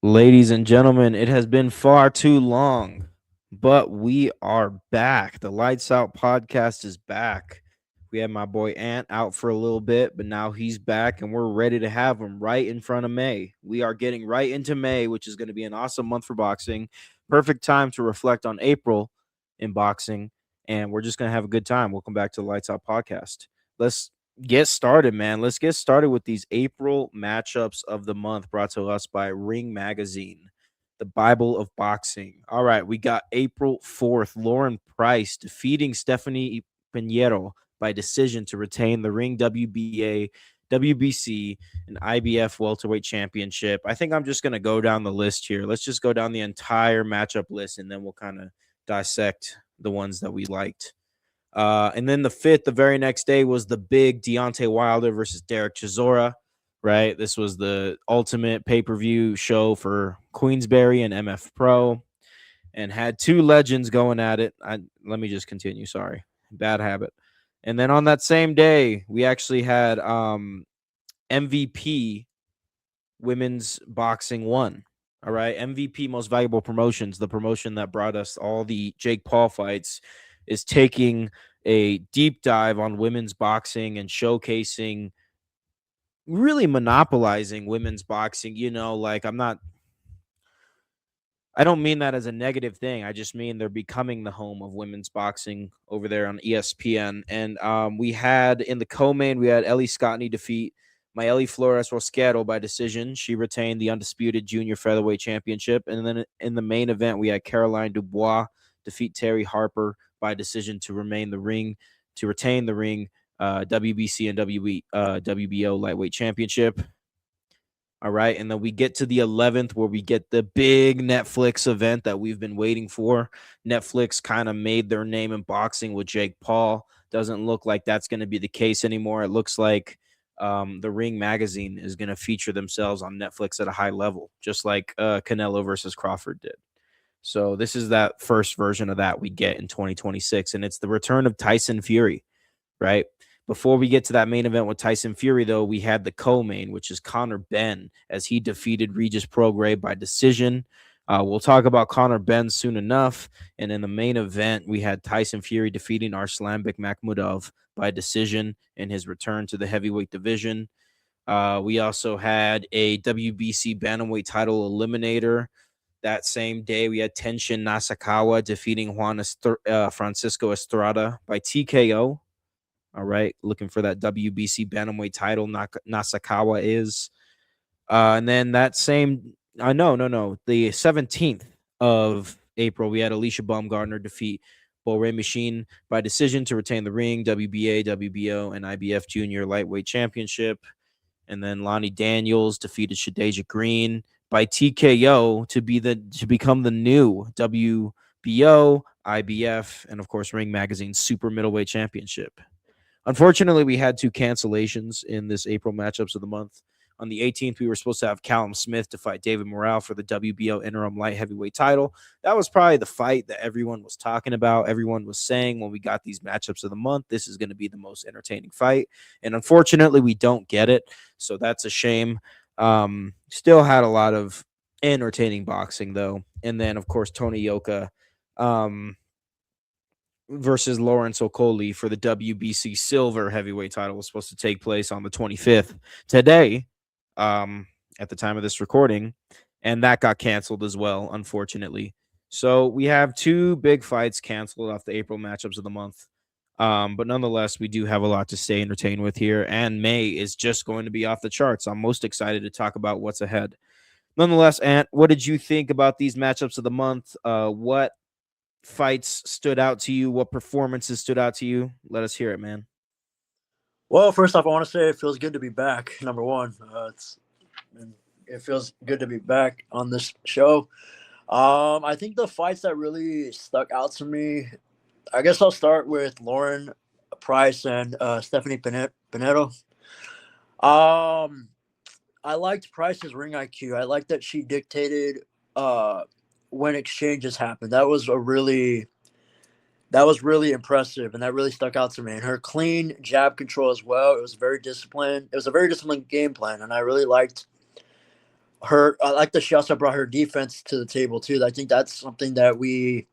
Ladies and gentlemen, it has been far too long, but we are back. The Lights Out podcast is back. We had my boy Ant out for a little bit, but now he's back and we're ready to have him right in front of May. We are getting right into May, which is going to be an awesome month for boxing. Perfect time to reflect on April in boxing, and we're just going to have a good time. Welcome back to the Lights Out podcast. Let's get started, man. Let's get started with these April matchups of the month brought to us by Ring Magazine, the Bible of boxing. All right, we got April 4th, Lauren Price defeating Stephanie Pinheiro by decision to retain the Ring WBA, WBC, and IBF welterweight championship. I think I'm just going to go down the list here. Let's just go down the entire matchup list and then we'll kind of dissect the ones that we liked. And then the 5th, the very next day, was the big Deontay Wilder versus Derek Chisora, right? This was the ultimate pay-per-view show for Queensberry and MF Pro and had two legends going at it. Let me just continue. Sorry. Bad habit. And then on that same day, we actually had MVP Women's Boxing 1. All right. MVP Most Valuable Promotions, the promotion that brought us all the Jake Paul fights, is taking a deep dive on women's boxing and showcasing, really monopolizing women's boxing. I don't mean that as a negative thing. I just mean they're becoming the home of women's boxing over there on ESPN. And we had in the co-main, we had Ellie Scottney defeat Maeli Flores Rosquero by decision. She retained the undisputed junior featherweight championship. And then in the main event, we had Caroline Dubois defeat Terry Harper by decision to retain the ring, WBC and WBO lightweight championship. All right. And then we get to the 11th where we get the big Netflix event that we've been waiting for. Netflix kind of made their name in boxing with Jake Paul. Doesn't look like that's going to be the case anymore. It looks like the Ring Magazine is going to feature themselves on Netflix at a high level, just like Canelo versus Crawford did. So this is that first version of that we get in 2026. And it's the return of Tyson Fury, right? Before we get to that main event with Tyson Fury, though, we had the co-main, which is Conor Benn, as he defeated Regis Prograis by decision. We'll talk about Conor Benn soon enough. And in the main event, we had Tyson Fury defeating Arslanbek Makhmudov by decision in his return to the heavyweight division. We also had a WBC bantamweight title eliminator. That same day, we had Tenshin Nasukawa defeating Francisco Estrada by TKO. All right, looking for that WBC bantamweight title. Nasukawa is, and then that same, no, the 17th of April, we had Alicia Baumgardner defeat Bore Machine by decision to retain the Ring, WBA, WBO, and IBF Junior Lightweight Championship. And then Lonnie Daniels defeated Shadeja Green by TKO to become the new WBO, IBF, and of course Ring Magazine's Super Middleweight Championship. Unfortunately, we had two cancellations in this April matchups of the month. On the 18th, we were supposed to have Callum Smith to fight David Morrell for the WBO interim light heavyweight title. That was probably the fight that everyone was talking about. Everyone was saying when we got these matchups of the month, this is going to be the most entertaining fight. And unfortunately, we don't get it. So that's a shame. Still had a lot of entertaining boxing, though. And then, of course, Tony Yoka versus Lawrence Okoli for the WBC silver heavyweight title was supposed to take place on the 25th today, at the time of this recording, and that got canceled as well, unfortunately. So we have two big fights canceled off the April matchups of the month. But nonetheless, we do have a lot to stay entertained with here, and May is just going to be off the charts. I'm most excited to talk about what's ahead. Nonetheless, Ant, what did you think about these matchups of the month? What fights stood out to you? What performances stood out to you? Let us hear it, man. Well, first off, I want to say it feels good to be back. Number one, it feels good to be back on this show. I think the fights that really stuck out to me, I guess I'll start with Lauren Price and Stephanie Pinheiro. I liked Price's ring IQ. I liked that she dictated when exchanges happened. That was really impressive, and that really stuck out to me. And her clean jab control as well. It was very disciplined. It was a very disciplined game plan, and I really liked I like that she also brought her defense to the table too. I think that's something that we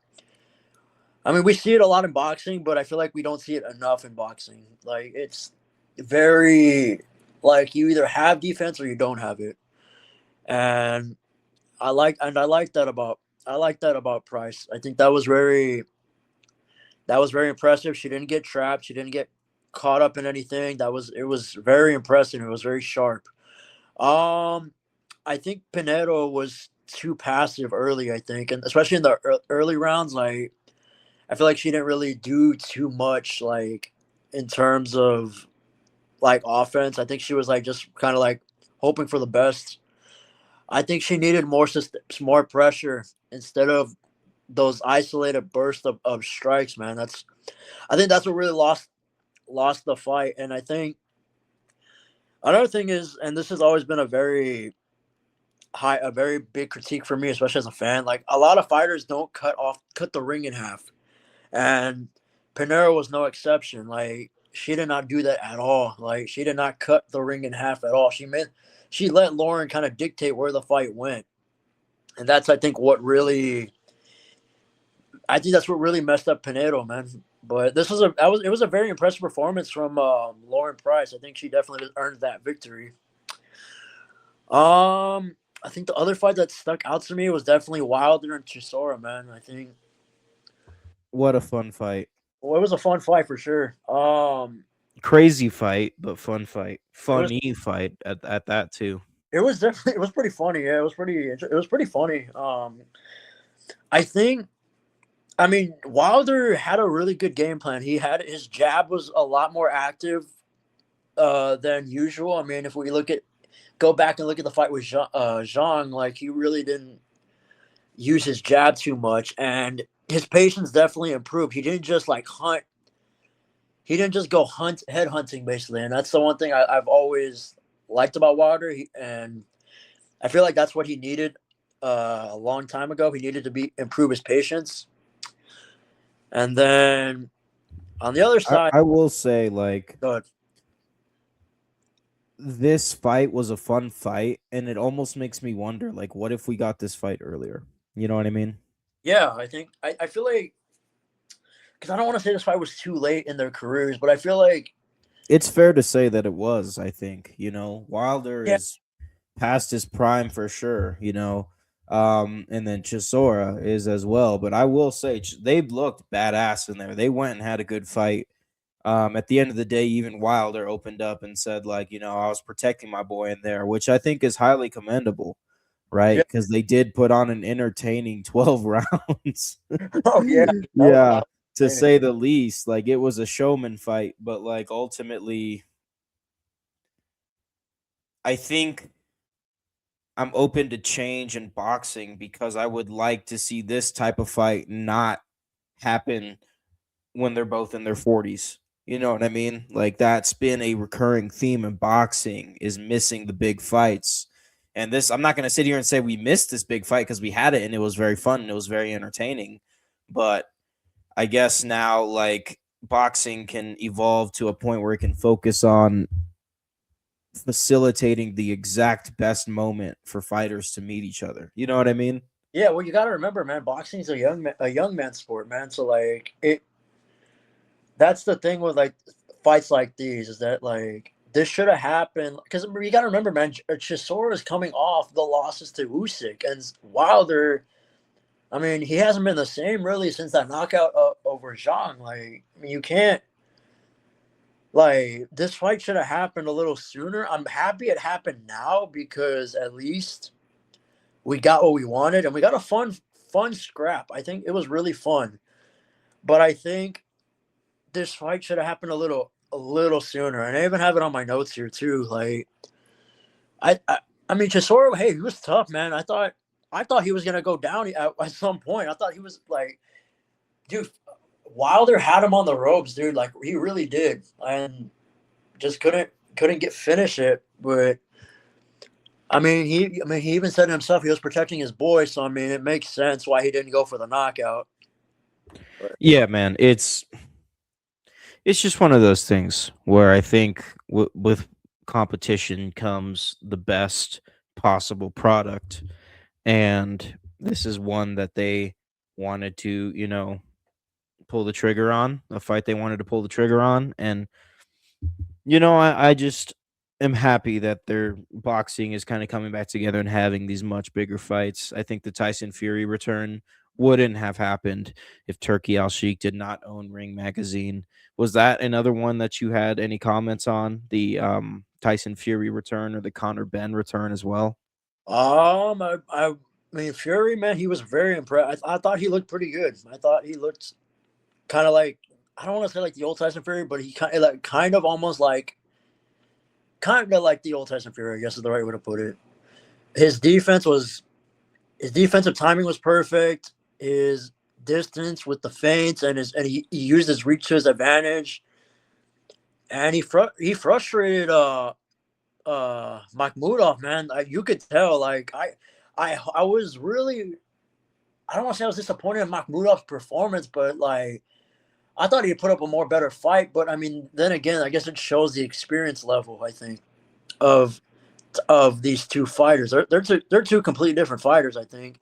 see it a lot in boxing, but I feel like we don't see it enough in boxing. Like it's very like you either have defense or you don't have it. And I like that about Price. I think that was very impressive. She didn't get trapped. She didn't get caught up in anything. It was very impressive. It was very sharp. Um, I think Pinedo was too passive early. I think, and especially in the early rounds, like I feel like she didn't really do too much, like in terms of like offense. I think she was like just kind of like hoping for the best. I think she needed more pressure instead of those isolated bursts of strikes. Man, I think that's what really lost the fight. And I think another thing is, and this has always been a very big critique for me, especially as a fan. Like a lot of fighters don't cut the ring in half, and Pinero was no exception. Like she did not do that at all. Like she did not cut the ring in half at all. She let Lauren kind of dictate where the fight went, and I think that's what really messed up Pinedo, man. But it was a very impressive performance from Lauren Price. I think she definitely earned that victory. I think the other fight that stuck out to me was definitely Wilder and Chisora, man. I think What a fun fight. well, it was a fun fight for sure. Crazy fight, but fun fight. It was Funny fight at that too. it was pretty funny. Yeah, it was pretty funny. I think I mean Wilder had a really good game plan. His jab was a lot more active than usual. I mean, if we go back and look at the fight with Zhang, like he really didn't use his jab too much, and his patience definitely improved. He didn't just like hunt. He didn't just go head hunting basically, and that's the one thing I've always liked about Wilder. And I feel like that's what he needed a long time ago. He needed to improve his patience, and then on the other side, I will say, like, go ahead. this fight was a fun fight, and it almost makes me wonder, like, what if we got this fight earlier? You know what I mean? Yeah, I feel like because I don't want to say this fight was too late in their careers, but I feel like It's fair to say that it was, I think. Wilder yeah, is past his prime for sure, and then Chisora is as well. But I will say they looked badass in there. They went and had a good fight. At the end of the day, even Wilder opened up and said, like, I was protecting my boy in there, which I think is highly commendable, right? yeah. Because they did put on an entertaining 12 rounds. Oh yeah, Yeah, to entertaining. say the least. Like, it was a showman fight, but like ultimately, I think I'm open to change in boxing because I would like to see this type of fight not happen when they're both in their 40s. You know what I mean? Like that's been a recurring theme in boxing is missing the big fights. And this I'm not going to sit here and say we missed this big fight because we had it and it was very fun and it was very entertaining. But I guess now like boxing can evolve to a point where it can focus on facilitating the exact best moment for fighters to meet each other. You know what I mean? Yeah, well, you got to remember, man, boxing is a young man sport, man. So like that's the thing with like fights like these is that like this should have happened because you got to remember, man, Chisora is coming off the losses to Usyk and Wilder. I mean, he hasn't been the same really since that knockout over Zhang. Like, I mean, you can't like this fight should have happened a little sooner. I'm happy it happened now because at least we got what we wanted and we got a fun scrap. I think it was really fun. But I think this fight should have happened a little sooner. And I even have it on my notes here too. Like I I, I mean Chisora, hey, he was tough, man. I thought he was gonna go down at some point. I thought he was like, dude, Wilder had him on the ropes, dude. Like he really did, and just couldn't get finish it. But he even said himself he was protecting his boy. So I mean, it makes sense why he didn't go for the knockout. But, Yeah, man. It's just one of those things where I think with competition comes the best possible product, and this is one that they wanted to, pull the trigger on, a fight they wanted to pull the trigger on, and I just am happy that their boxing is kind of coming back together and having these much bigger fights. I think the Tyson Fury return wouldn't have happened if Turkey Al Sheikh did not own Ring Magazine. Was that another one that you had any comments on? The Tyson Fury return or the Conor Ben return as well? I mean, Fury, man, he was very impressed. I thought he looked pretty good. I thought he looked kind of like, I don't want to say like the old Tyson Fury, but he kind of almost like kind of like the old Tyson Fury, I guess is the right way to put it. His defensive timing was perfect. His distance with the feints and he used his reach to his advantage. And he frustrated Makhmudov, man. You could tell. Like I was really, I don't want to say I was disappointed in Makhmudov's performance, but like I thought he'd put up a more better fight. But I mean, then again, I guess it shows the experience level. I think of these two fighters. They're two completely different fighters. I think.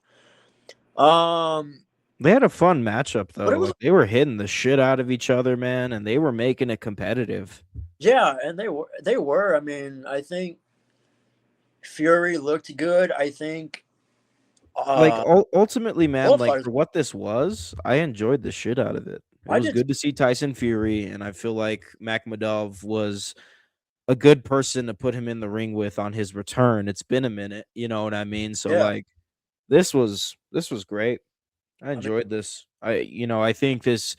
They had a fun matchup But though. it was, Like they were hitting the shit out of each other, man, and they were making it competitive. yeah, and they were. I mean, I think Fury looked good. I think Like uh ultimately, man, both like fighters. for what this was, I enjoyed the shit out of it. It I was did. good to see Tyson Fury, and I feel like Makhmudov was a good person to put him in the ring with on his return. It's been a minute, you know what I mean? So Yeah. like this was great. I I mean, enjoyed this. I think this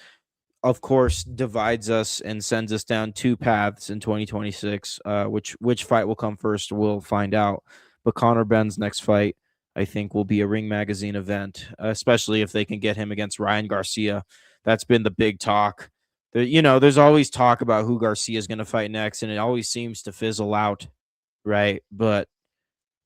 of course divides us and sends us down two paths in 2026. Which fight will come first, we'll find out. But Conor Ben's next fight, I think, will be a Ring Magazine event, especially if they can get him against Ryan Garcia. That's been the big talk. There's always talk about who Garcia is going to fight next, and it always seems to fizzle out, right? But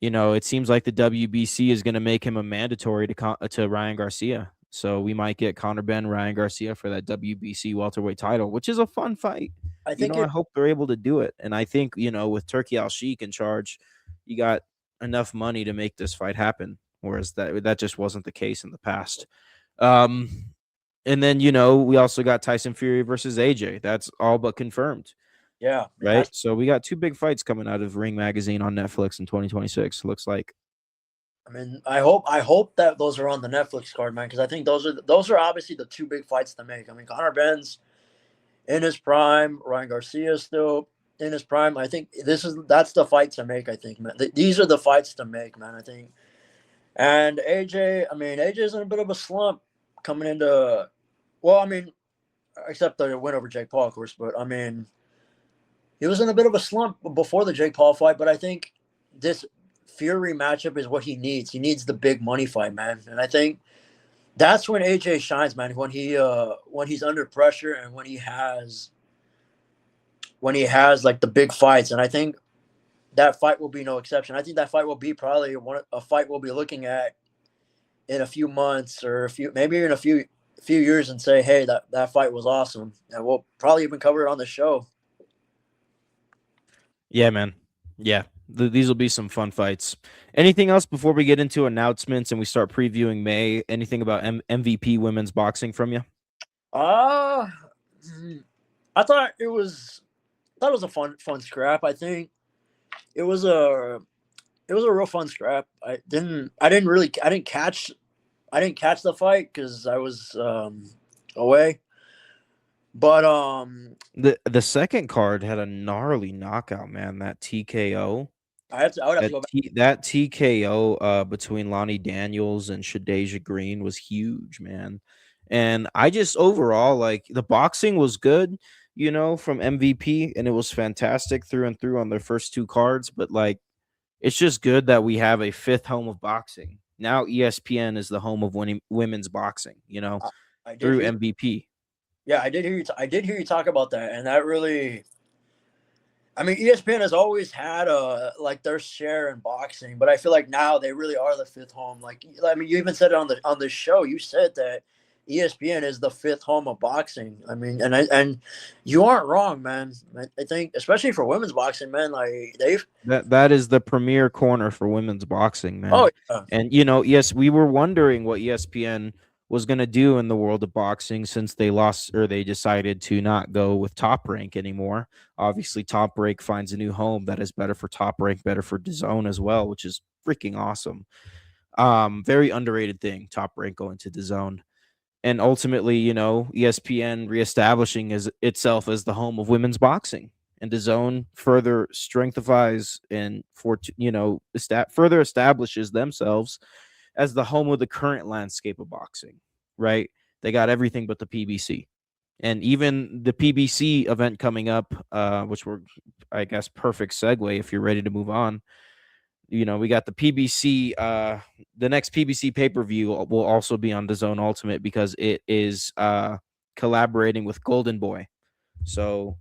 it seems like the WBC is going to make him a mandatory to Ryan Garcia. So we might get Conor Ben, Ryan Garcia for that WBC welterweight title, which is a fun fight. I think I it. hope they're able to do it. And I think, with Turkey Al Sheikh in charge, you got enough money to make this fight happen. Whereas that just wasn't the case in the past. Um, and then, we also got Tyson Fury versus AJ. That's all but confirmed. Yeah, it Right. has. So we got two big fights coming out of Ring Magazine on Netflix in 2026. Looks like. I mean, I hope that those are on the Netflix card, man, because I think those are obviously the two big fights to make. I mean, Conor Ben's in his prime, Ryan Garcia is still in his prime. I think that's the fight to make. I think, man, these are the fights to make, man. I think, and AJ, I mean, AJ's in a bit of a slump coming into, well, I mean, except the win over Jake Paul, of course, but I mean, he was in a bit of a slump before the Jake Paul fight, but I think this Fury matchup is what he needs. He needs the big money fight, man. And I think that's when AJ shines, man. When he's under pressure and when he has like the big fights. And I think that fight will be no exception. I think that fight will be probably a fight we'll be looking at in a few months or maybe in a few years and say, hey, that fight was awesome. And we'll probably even cover it on the show. Yeah, man. Yeah. These will be some fun fights. Anything else before we get into announcements and we start previewing May? Anything about MVP women's boxing from you? Uh I thought it was a fun scrap. I think it was a real fun scrap. I didn't catch the fight because I was away. But The second card had a gnarly knockout, man. That TKO. I would have to go back. That TKO between Lonnie Daniels and Shadeja Green was huge, man. And I just overall like the boxing was good, from MVP, and it was fantastic through and through on their first two cards. But like, it's just good that we have a fifth home of boxing. Now ESPN is the home of women's boxing, I, I did through hear. MVP. Yeah, I did hear you. I did hear you talk about that, and that really. I mean, ESPN has always had like their share in boxing, but I feel like now they really are the fifth home. Like, I mean, you even said it on the show. You said that ESPN is the fifth home of boxing. I mean, and you aren't wrong, man. I think, especially for women's boxing, man, like they've. That is the premier corner for women's boxing, Oh man. yeah, And yes, we were wondering what ESPN was going to do in the world of boxing since they lost or they decided to not go with Top Rank anymore. Obviously, Top Rank finds a new home that is better for Top Rank, better for DAZN as well, which is freaking awesome. Very underrated thing, Top Rank going to DAZN. And ultimately, ESPN reestablishing itself as the home of women's boxing, and DAZN further strengthifies and further establishes themselves as the home of the current landscape of boxing. Right? They got everything but the PBC, and even the PBC event coming up, which we're, I guess, perfect segue if you're ready to move on. We got the PBC. The next PBC pay-per-view will also be on DAZN Ultimate because it is collaborating with Golden Boy. So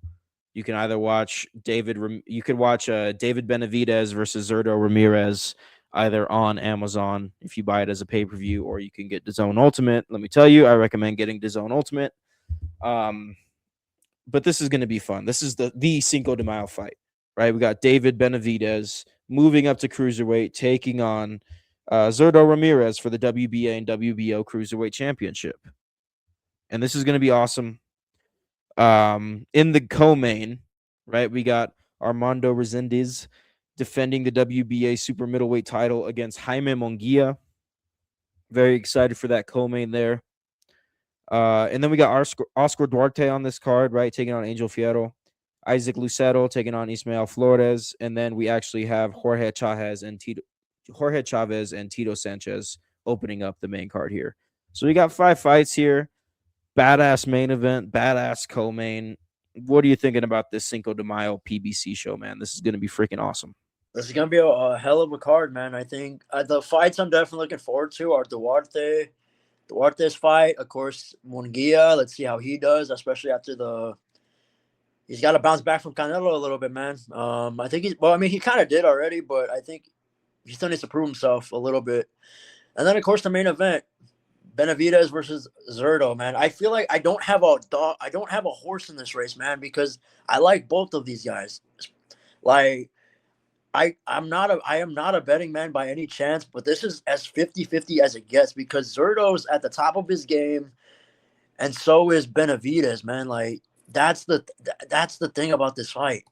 you can either watch David Benavidez versus Zurdo Ramirez either on Amazon if you buy it as a pay-per-view, or you can get DAZN Ultimate. Let me tell you, I recommend getting DAZN Ultimate. But this is going to be fun. This is the Cinco de Mayo fight, right? We got David Benavidez moving up to cruiserweight, taking on Zurdo Ramirez for the WBA and WBO Cruiserweight Championship. And this is going to be awesome. In the co-main, right, we got Armando Resendiz defending the WBA super middleweight title against Jaime Munguia. Very excited for that co-main there. And then we got Oscar Duarte on this card, right, taking on Angel Fierro. Isaac Lucero taking on Ismael Flores, and then we actually have Jorge Chavez and Tito Sanchez opening up the main card here. So we got 5 fights here. Badass main event, badass co-main. What are you thinking about this Cinco de Mayo PBC show, man? This is going to be freaking awesome. this is gonna be a hell of a card, man. I think the fights I'm definitely looking forward to are Duarte's fight, of course, Munguia. Let's see how he does, especially after he's got to bounce back from Canelo a little bit, man. I think he kind of did already, but I think he still needs to prove himself a little bit. And then, of course, the main event, Benavidez versus Zurdo, man. I feel like I don't have a horse in this race, man, because I like both of these guys. Like, I am not a betting man by any chance, but this is as 50-50 as it gets because Zurdo's at the top of his game, and so is Benavidez, man. Like, that's the thing about this fight.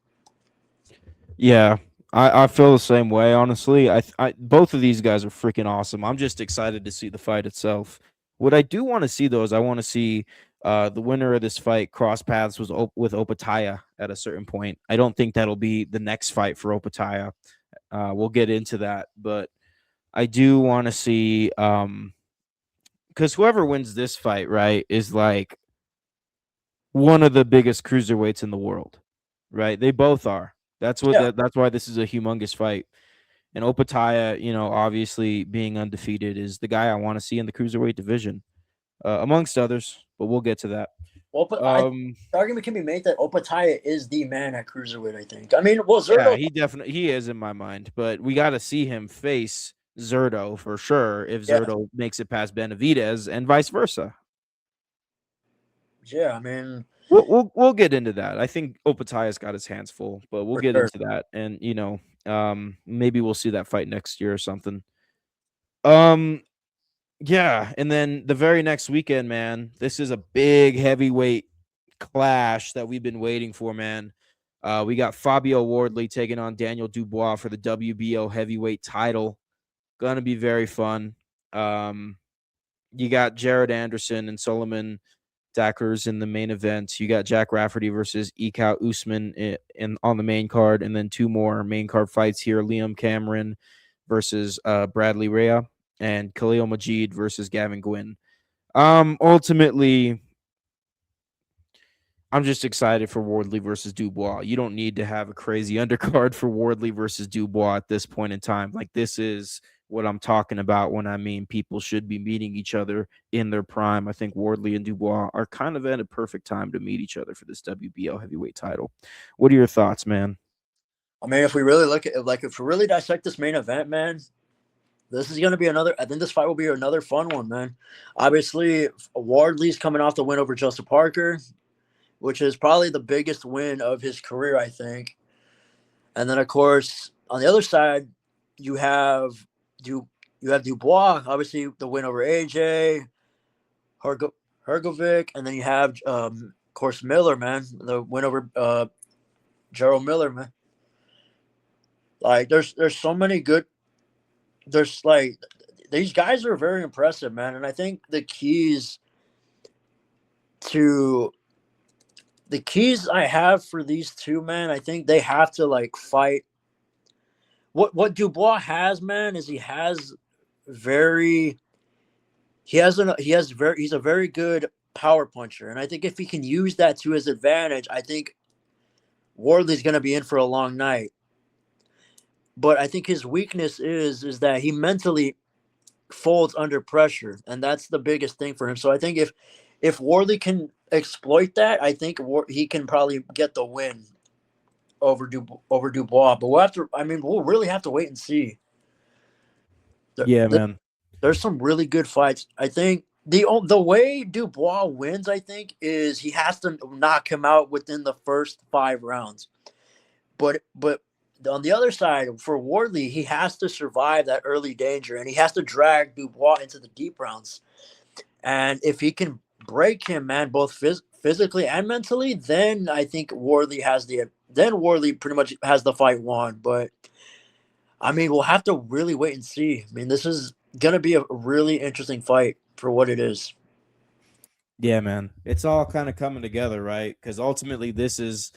Yeah, I feel the same way, honestly. I both of these guys are freaking awesome. I'm just excited to see the fight itself. What I do want to see, though, is I want to see the winner of this fight cross paths with Opataya at a certain point. I don't think that'll be the next fight for Opataya. We'll get into that, but I do want to see because whoever wins this fight, right, is like one of the biggest cruiserweights in the world, right? They both are. That's what Yeah. that's why this is a humongous fight. And Opataya, obviously being undefeated, is the guy I want to see in the cruiserweight division, amongst others. But we'll get to that. The argument can be made that Opataya is the man at cruiserweight. I think. I mean, well, Yeah, Zurdo. he is in my mind, but we got to see him face Zurdo for sure if Yeah, Zurdo makes it past Benavidez and vice versa. yeah. I mean, We'll get into that. I think Opataya's got his hands full, but we'll for get sure. into that, and maybe we'll see that fight next year or something. Yeah, and then the very next weekend, man, this is a big heavyweight clash that we've been waiting for, man. We got Fabio Wardley taking on Daniel Dubois for the WBO heavyweight title. Gonna be very fun. You got Jared Anderson and Solomon Dakers in the main event. You got Jack Rafferty versus Ikaw Usman on the main card, and then 2 more main card fights here: Liam Cameron versus Bradley Rea, and Khalil Majid versus Gavin Gwynn. Ultimately, I'm just excited for Wardley versus Dubois. You don't need to have a crazy undercard for Wardley versus Dubois at this point in time. Like, this is what I'm talking about when I mean people should be meeting each other in their prime. I think Wardley and Dubois are kind of at a perfect time to meet each other for this WBO heavyweight title. What are your thoughts, man? I mean, if we really look at if we really dissect this main event, man, this is going to be another. I think this fight will be another fun one, man. Obviously, Wardley's coming off the win over Joseph Parker, which is probably the biggest win of his career, I think. And then, of course, on the other side, you have you have Dubois, obviously the win over AJ, Hergovic, and then you have, of course, Miller, man, the win over Gerald Miller, man. Like, there's so many good. There's like these guys are very impressive, man, and I think to the keys I have for these two, man, I think they have to like fight. What Dubois has, man, is very he's a very good power puncher, and I think if he can use that to his advantage, I think Wardley's going to be in for a long night. But I think his weakness is that he mentally folds under pressure, and that's the biggest thing for him. So I think if Wardley can exploit that, I think he can probably get the win over Dubois. But we'll really have to wait and see. Yeah, man. There's some really good fights. I think the way Dubois wins, I think, is he has to knock him out within the first 5 rounds. But on the other side, for Wardley, he has to survive that early danger, and he has to drag Dubois into the deep rounds. And if he can break him, man, both physically and mentally, then I think Wardley pretty much has the fight won. But I mean, we'll have to really wait and see. I mean, this is gonna be a really interesting fight for what it is. Yeah, man. It's all kind of coming together, right? Because ultimately, this is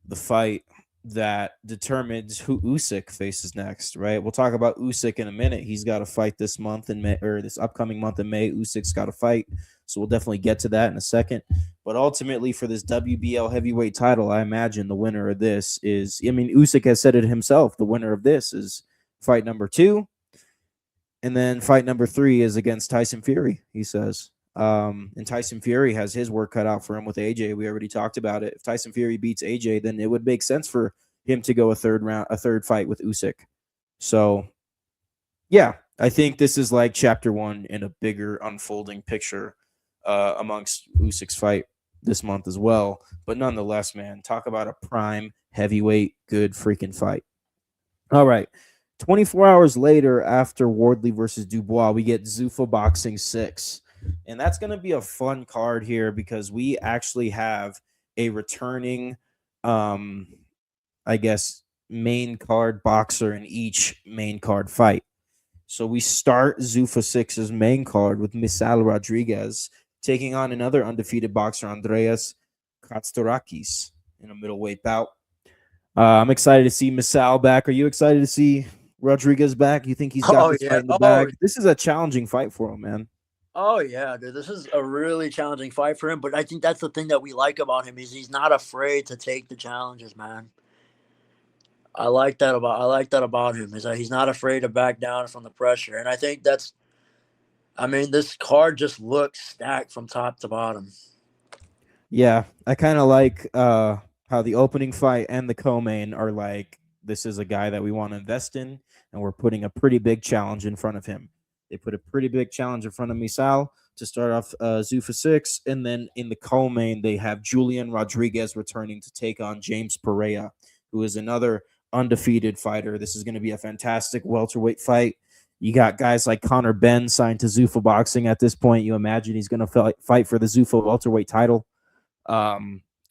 the fight that determines who Usyk faces next, right? We'll talk about Usyk in a minute. He's got a fight this month in May, or this upcoming month in May. Usyk's got a fight, so we'll definitely get to that in a second. But ultimately, for this WBL heavyweight title, I imagine the winner of this is, I mean, Usyk has said it himself. The winner of this is fight number 2, and then fight number 3 is against Tyson Fury, he says. And Tyson Fury has his work cut out for him with AJ. We already talked about it. If Tyson Fury beats AJ, then it would make sense for him to go a third fight with Usyk. So, yeah, I think this is like chapter 1 in a bigger unfolding picture amongst Usyk's fight this month as well. But nonetheless, man, talk about a prime heavyweight good freaking fight. All right. 24 hours later, after Wardley versus Dubois, we get Zuffa Boxing 6. And that's going to be a fun card here because we actually have a returning, I guess, main card boxer in each main card fight. So we start Zuffa 6's main card with Misal Rodriguez taking on another undefeated boxer, Andreas Katstorakis, in a middleweight bout. I'm excited to see Misal back. Are you excited to see Rodriguez back? You think he's got this fight in the bag? This is a challenging fight for him, man. Oh yeah, dude. This is a really challenging fight for him, but I think that's the thing that we like about him is he's not afraid to take the challenges, man. I like that about him is that he's not afraid to back down from the pressure, and I think this card just looks stacked from top to bottom. Yeah, I kind of like how the opening fight and the co-main are like, this is a guy that we want to invest in, and we're putting a pretty big challenge in front of him. They put a pretty big challenge in front of Misal to start off Zuffa 6. And then in the co-main, they have Julian Rodriguez returning to take on James Pereira, who is another undefeated fighter. This is going to be a fantastic welterweight fight. You got guys like Conor Benn signed to Zuffa Boxing at this point. You imagine he's going to fight for the Zuffa welterweight title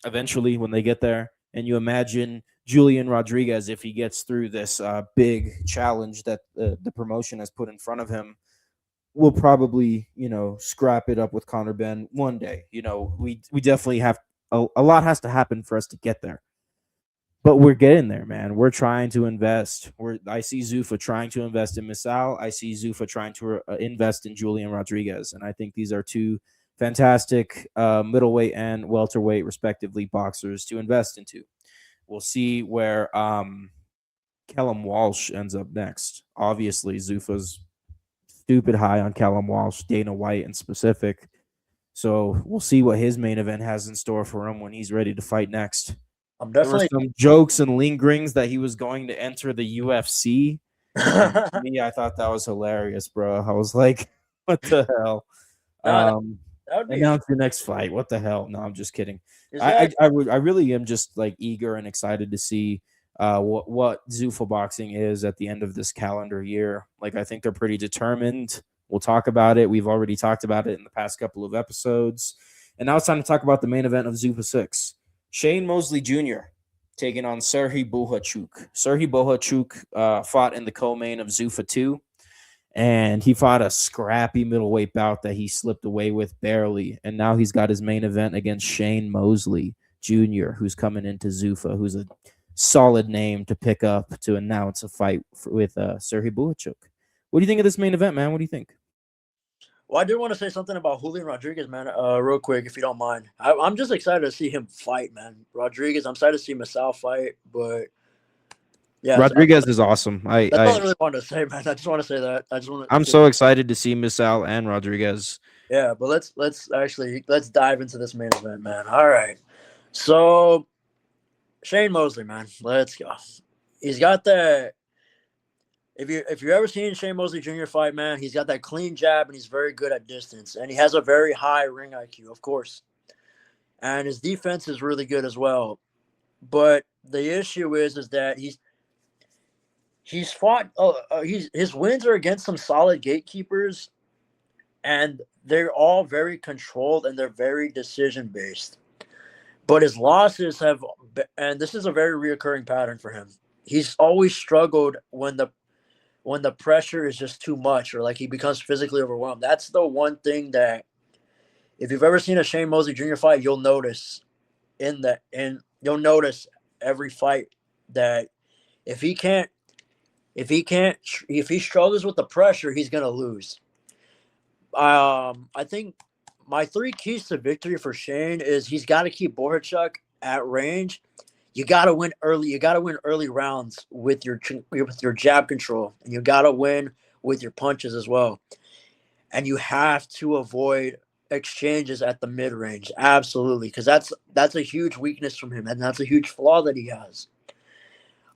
eventually when they get there. And you imagine Julian Rodriguez, if he gets through this big challenge that the promotion has put in front of him, will probably, scrap it up with Conor Benn one day. We definitely have a lot has to happen for us to get there. But we're getting there, man. We're trying to invest. I see Zuffa trying to invest in Misal. I see Zuffa trying to invest in Julian Rodriguez. And I think these are two fantastic middleweight and welterweight, respectively, boxers to invest into. We'll see where Callum Walsh ends up next. Obviously, Zuffa's stupid high on Callum Walsh, Dana White in specific. So we'll see what his main event has in store for him when he's ready to fight next. I'm definitely There were some jokes and lingerings that he was going to enter the UFC And to me, I thought that was hilarious, bro. I was like, what the hell? No, that would be. Announce your next fight. What the hell? No, I'm just kidding. Is that I really am just like eager and excited to see what Zuffa Boxing is at the end of this calendar year. Like I think they're pretty determined. We'll talk about it. We've already talked about it in the past couple of episodes. And now it's time to talk about the main event of Zuffa 6. Shane Mosley Jr. taking on Serhii Bohachuk. Serhii Bohachuk fought in the co-main of Zuffa 2. And he fought a scrappy middleweight bout that he slipped away with barely. And now he's got his main event against Shane Mosley Jr., who's coming into Zuffa, who's a solid name to pick up to announce a fight with Serhii Bohachuk. What do you think of this main event, man? What do you think? Well, I did want to say something about Julian Rodriguez, man, real quick, if you don't mind. I'm just excited to see him fight, man. Rodriguez, I'm excited to see Masao fight, but yeah, Rodriguez is awesome. That's all I really wanted to say, man. I just want to say that. I'm so excited to see Masao and Rodriguez. Yeah, but let's dive into this main event, man. All right, so Shane Mosley, man, let's go. He's got that. If you ever seen Shane Mosley Jr. fight, man, he's got that clean jab and he's very good at distance, and he has a very high ring IQ, of course, and his defense is really good as well. But the issue is that he's fought. His wins are against some solid gatekeepers, and they're all very controlled and they're very decision based. But his losses have, and this is a very reoccurring pattern for him. He's always struggled when the pressure is just too much, or like he becomes physically overwhelmed. That's the one thing that, if you've ever seen a Shane Mosley Jr. fight, you'll notice you'll notice every fight that if he struggles with the pressure, he's gonna lose. I think my 3 keys to victory for Shane is he's got to keep Bohachuk at range. You got to win early. You got to win early rounds with your jab control, and you got to win with your punches as well. And you have to avoid exchanges at the mid range, absolutely, because that's a huge weakness from him, and that's a huge flaw that he has.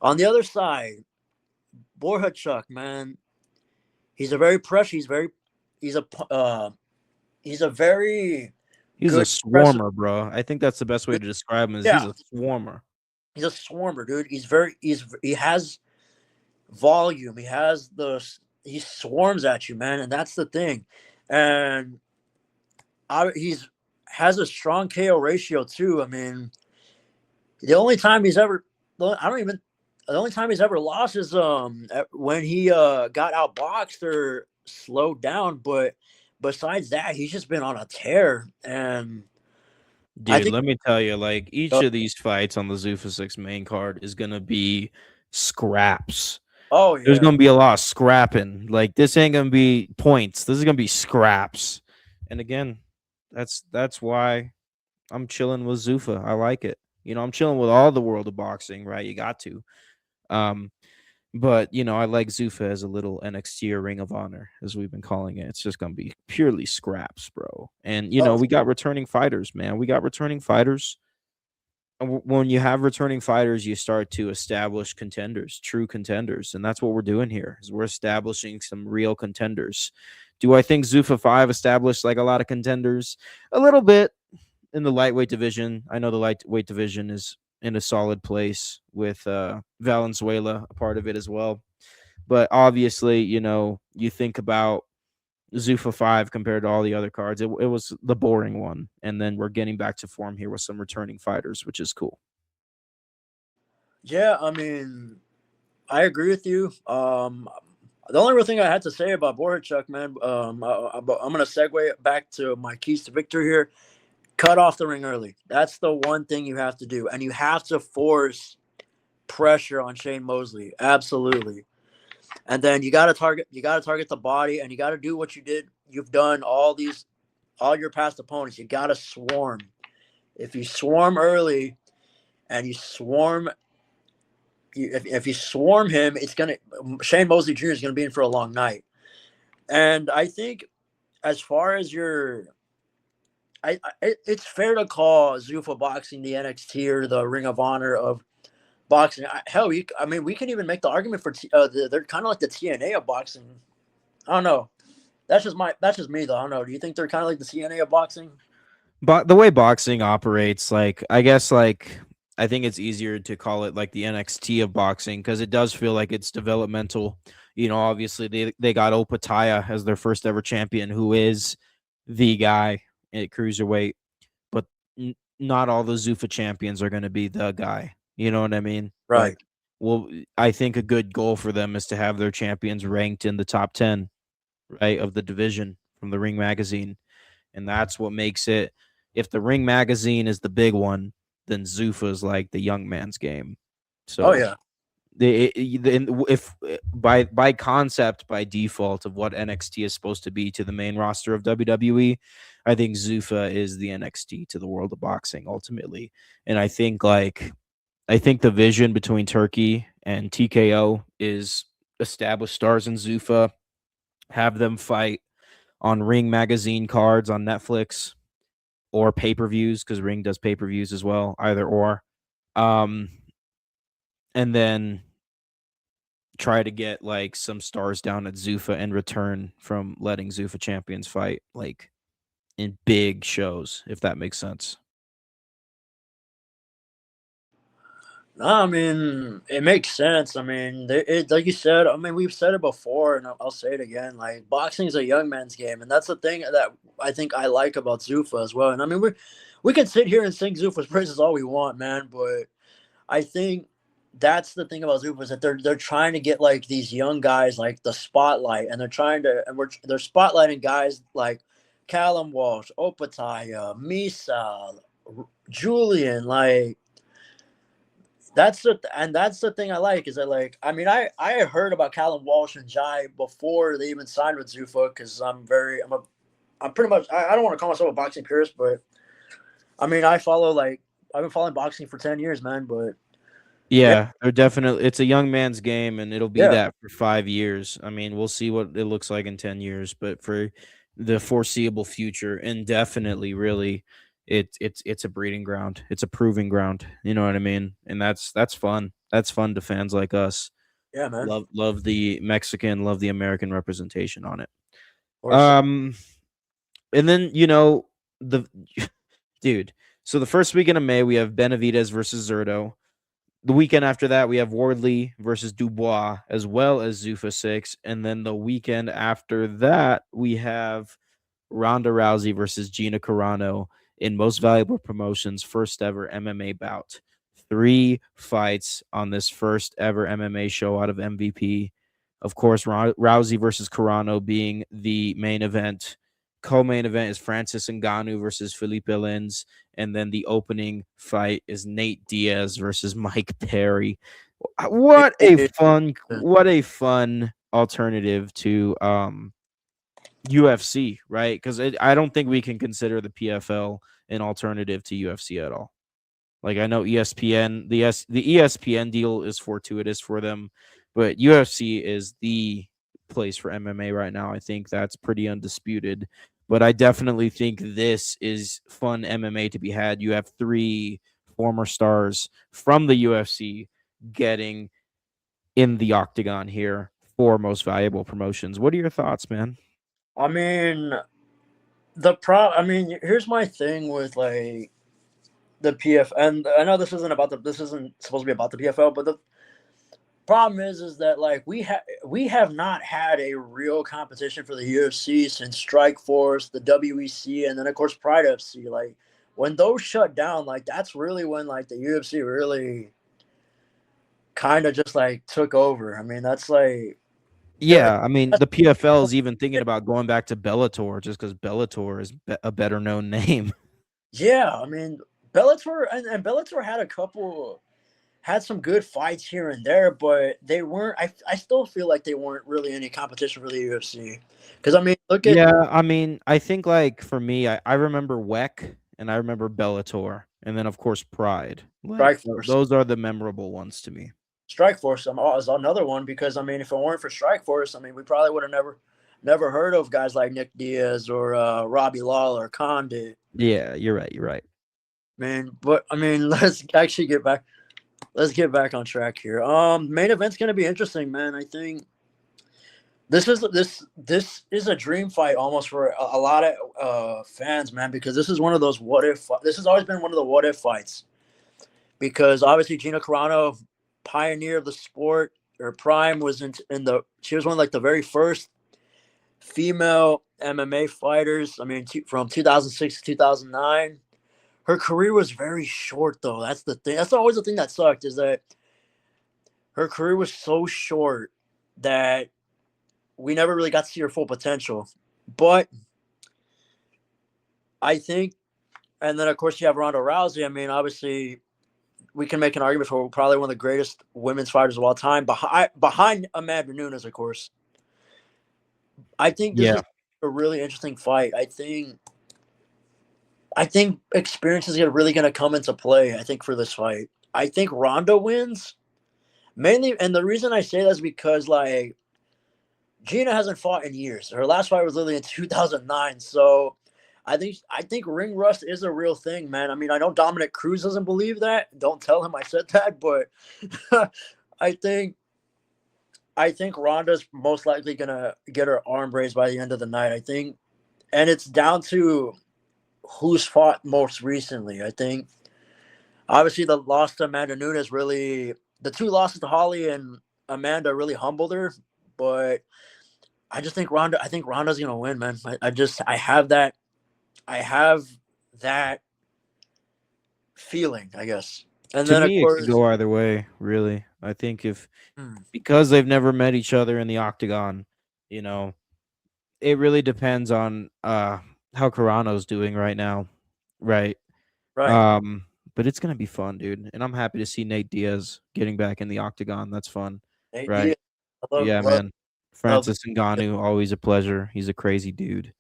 On the other side, Bohachuk, man, he's a very pressure. He's a swarmer, bro. I think that's the best way to describe him. He's a swarmer. He's a swarmer, dude. He has volume. He swarms at you, man, and that's the thing. And has a strong KO ratio too. I mean, the only time he's ever lost is when he got outboxed or slowed down. But besides that, he's just been on a tear. And dude, let me tell you, like each of these fights on the Zuffa 6 main card is gonna be scraps. Oh yeah, there's gonna be a lot of scrapping. Like this ain't gonna be points. This is gonna be scraps. And again, that's why I'm chilling with Zuffa. I like it. You know, I'm chilling with all the world of boxing, right? You got to. But, you know, I like Zuffa as a little NXT or Ring of Honor, as we've been calling it. It's just going to be purely scraps, bro. And, you know, we got returning fighters, man. We got returning fighters. And when you have returning fighters, you start to establish contenders, true contenders. And that's what we're doing here, is we're establishing some real contenders. Do I think Zuffa 5 established, like, a lot of contenders? A little bit in the lightweight division. I know the lightweight division is in a solid place with Valenzuela a part of it as well. But obviously, you know, you think about Zuffa 5 compared to all the other cards, it was the boring one. And then we're getting back to form here with some returning fighters, which is cool. Yeah, I mean, I agree with you. The only real thing I had to say about Bohachuk, man, I'm going to segue back to my keys to victory here. Cut off the ring early. That's the one thing you have to do. And you have to force pressure on Shane Mosley. Absolutely. And then you got to target the body, and you got to do what you've done all your past opponents. You got to swarm. If you swarm early and you swarm, if you swarm him, Shane Mosley Jr. is going to be in for a long night. And I think as far as it's fair to call Zuffa Boxing the NXT or the Ring of Honor of boxing. Hell, I mean, we can even make the argument for they're kind of like the TNA of boxing. I don't know. That's just me though. I don't know. Do you think they're kind of like the TNA of boxing? But the way boxing operates, like I guess like I think it's easier to call it like the NXT of boxing because it does feel like it's developmental. You know, obviously they got Opataya as their first ever champion, who is the guy at cruiserweight, but not all the Zuffa champions are going to be the guy. You know what I mean? Right. Like, well, I think a good goal for them is to have their champions ranked in the top 10, right, of the division from the Ring Magazine, and that's what makes it. If the Ring Magazine is the big one, then Zuffa is like the young man's game. Oh So yeah. if by concept, by default of what NXT is supposed to be to the main roster of WWE, I think Zuffa is the NXT to the world of boxing ultimately. And I think the vision between Turkey and TKO is establish stars in Zuffa, have them fight on Ring Magazine cards on Netflix or pay-per-views, because Ring does pay-per-views as well, either or. And then try to get like some stars down at Zuffa in return from letting Zuffa champions fight like in big shows, if that makes sense. No, I mean, it makes sense. I mean, like you said, I mean, we've said it before, and I'll say it again. Like, boxing is a young man's game, and that's the thing that I think I like about Zuffa as well. And I mean, we can sit here and sing Zuffa's praises all we want, man, but I think that's the thing about Zuffa is that they're trying to get like these young guys like the spotlight, and they're spotlighting guys like Callum Walsh, Opataya, Misa, Julian, like that's the thing I like is that like I mean I had heard about Callum Walsh and Jai before they even signed with Zuffa because I'm pretty much I don't want to call myself a boxing purist, but I mean I've been following boxing for 10 years, man. But yeah, Yeah, they're definitely it's a young man's game and it'll be yeah, that for 5 years. I mean, we'll see what it looks like in 10 years, but for the foreseeable future, indefinitely, really, it's a breeding ground. It's a proving ground. You know what I mean? And that's fun. That's fun to fans like us. yeah, man. Love the Mexican, love the American representation on it. Of course. Um, and then the dude. So the first weekend of May we have Benavidez versus Zerto. The weekend after that we have Wardley versus Dubois as well as Zuffa 6, and then the weekend after that we have Ronda Rousey versus Gina Carano in Most Valuable Promotions first ever MMA bout. 3 fights on this first ever MMA show out of MVP. Of course, Rousey versus Carano being the main event. Co-main event is Francis Ngannou versus Felipe Lins, and then the opening fight is Nate Diaz versus Mike Perry. What a fun alternative to UFC, right? Because I don't think we can consider the PFL an alternative to UFC at all. Like I know ESPN, the ESPN deal is fortuitous for them, but UFC is the place for MMA right now. I think that's pretty undisputed. But I definitely think this is fun MMA to be had. You have 3 former stars from the UFC getting in the octagon here for Most Valuable Promotions. What are your thoughts, man? I mean I mean here's my thing with like the PF, and I know this isn't supposed to be about the PFL, but the problem is that like we have not had a real competition for the UFC since Strikeforce, the WEC, and then of course Pride FC. Like when those shut down, like that's really when like the UFC really kind of just like took over. I mean that's like Yeah, I mean the PFL is even thinking about going back to Bellator just because Bellator is a better known name. yeah. I mean Bellator and Bellator had some good fights here and there, but they weren't. I still feel like they weren't really any competition for the UFC. Because I mean, look at Yeah, I mean, I think like for me, I remember WEC and I remember Bellator, and then of course Pride. Like Strikeforce. those are the memorable ones to me. Strikeforce is another one because I mean, if it weren't for Strikeforce, I mean, we probably would have never heard of guys like Nick Diaz or Robbie Lawler, Condit. Yeah, you're right. You're right. Man, but I mean, let's actually get back. let's get back on track here. Main event's gonna be interesting, man. I think this is a dream fight almost for a lot of fans, man, because this is one of those what if. This has always been one of the what if fights because obviously Gina Carano, pioneer of the sport, her prime was in the she was one of like the very first female MMA fighters. I mean, from 2006 to 2009. Her career was very short, though. That's the thing. That's always the thing that sucked is that her career was so short that we never really got to see her full potential. But I think, and then of course you have Ronda Rousey. I mean, obviously we can make an argument for probably one of the greatest women's fighters of all time, behind Amanda Nunes, of course. I think this is a really interesting fight. I think experience is really going to come into play. I think for this fight, I think Ronda wins mainly, and the reason I say that is because like Gina hasn't fought in years. Her last fight was literally in 2009. So I think ring rust is a real thing, man. I mean, I know Dominic Cruz doesn't believe that. Don't tell him I said that, but I think Ronda's most likely gonna get her arm raised by the end of the night. I think, and it's down to who's fought most recently. I think obviously the loss to Amanda Nunes the two losses to Holly and Amanda really humbled her, but I think Ronda's gonna win, man. I have that feeling, I guess. And to then me, of course, it could go either way, really. I think because they've never met each other in the octagon, it really depends on how Carano's doing right now, right? right. But it's gonna be fun, dude, and I'm happy to see Nate Diaz getting back in the octagon. That's fun, Nate right? Diaz, Yeah, love, man. love. Francis Ngannou, always a pleasure. He's a crazy dude.